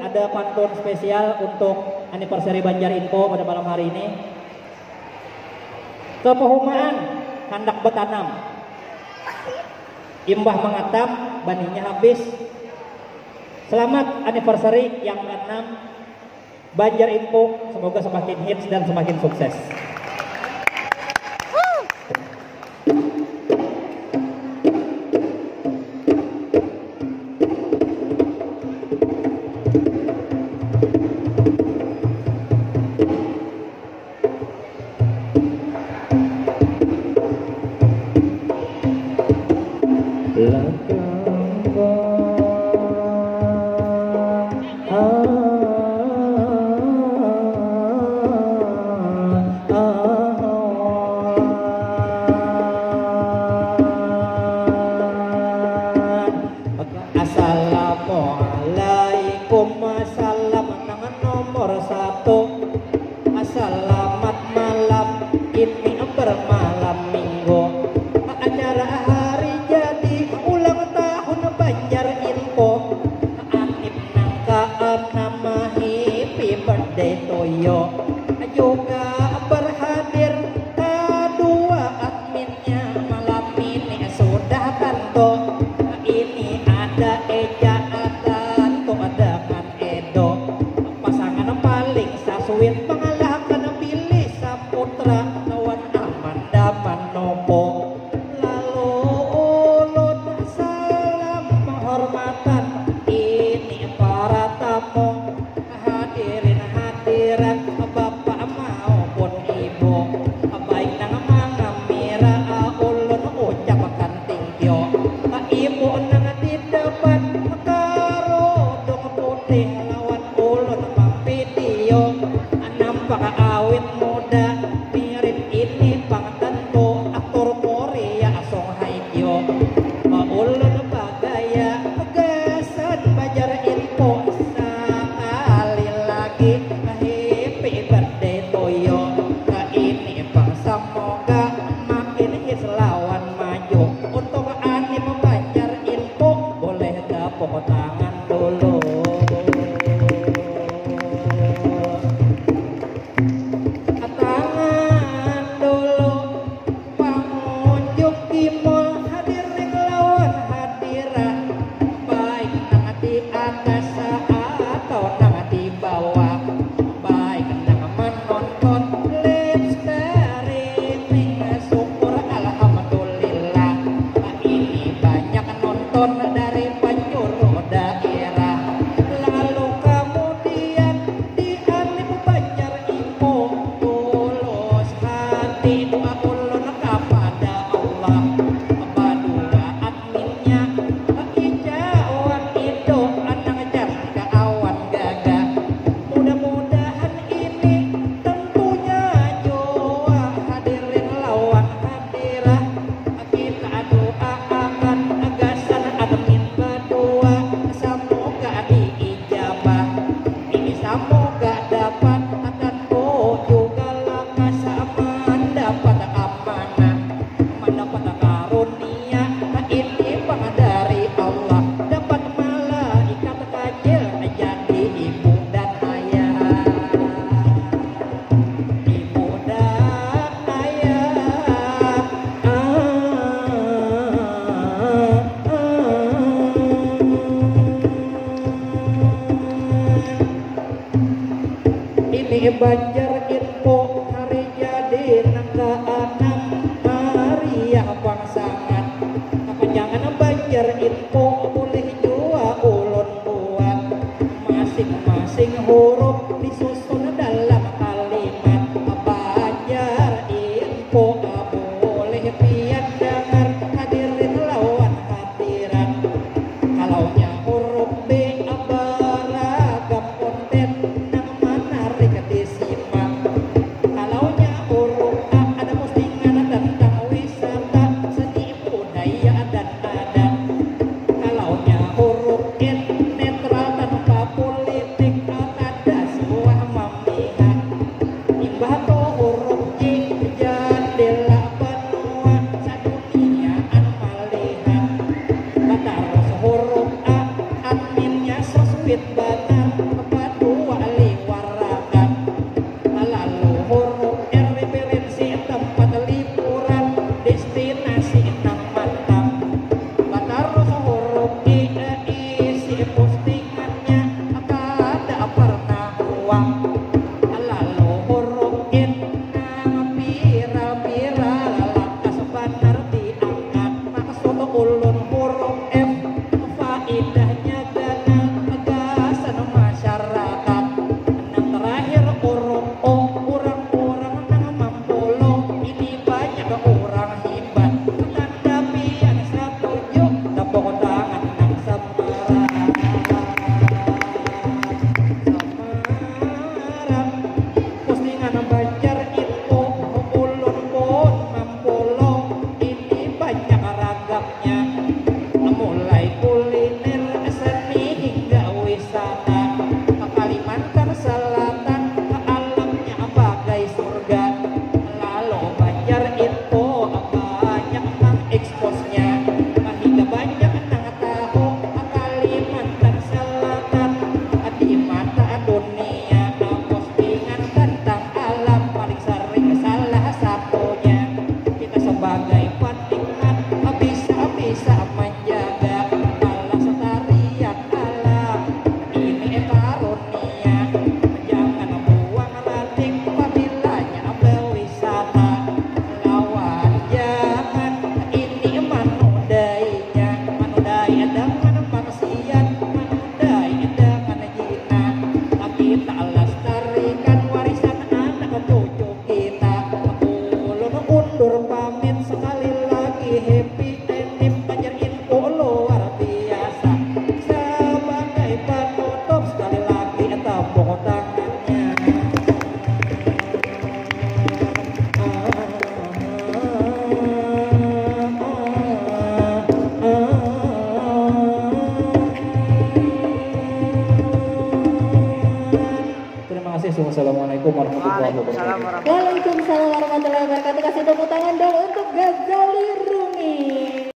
ada pantun spesial untuk anniversary Banjar Info pada malam hari ini. Kepehumaan hendak bertanam, imbah mengatam, banihnya habis. Selamat anniversary yang ke-6 Banjar Info, semoga semakin hits dan semakin sukses. Assalamualaikum, salam nang nomor 1. Selamat malam, ini bermalam minggu. Acara hari jadi ulang tahun Banjar Info. Anip nangka nama happy birthday to you. Juga berhadir kedua adminnya malam ini sudah tentu. Ini ada Eja dengan Edo, pasangan paling sasuit mengalahkan Billy Saputra lawan Amanda Manopo. Lalu ulun salam penghormatan ini para tamu, hadirin hadirat bapak maupun ibu, baik nang mangamira ulun ucapkan thank you. Ibu nang di depan lawan ulun video nampak awet muda mirip ini pang tentu aktor Korea Song Hye Kyo. Ulun bagaya pegasan Banjar Info sekali lagi happy birthday to you. Ini pang semoga makin hits lawan maju. Untuk anim Banjar Info boleh tepuk tangan dulu. Banjar Info hari jadi nangka 6 Maria pangsangan. Kepanjangan Banjar Info boleh jua ulun buat masing-masing huruf disusun dalam kalimat. Banjar Info boleh pian dengar hadirin lawan hadiran. Kalau huruf B beragam konten nang menarik disimak. Kalau huruf A ada postingan tentang wisata, seni budaya dan adat. Kalau huruf N netral tanpa politik, ada Wassalamualaikum warahmatullahi Waalaikumsalam wabarakatuh. warahmatullahi Waalaikumsalam warahmatullahi wabarakatuh. Kasih tepuk tangan dong untuk Ghazali Rumi.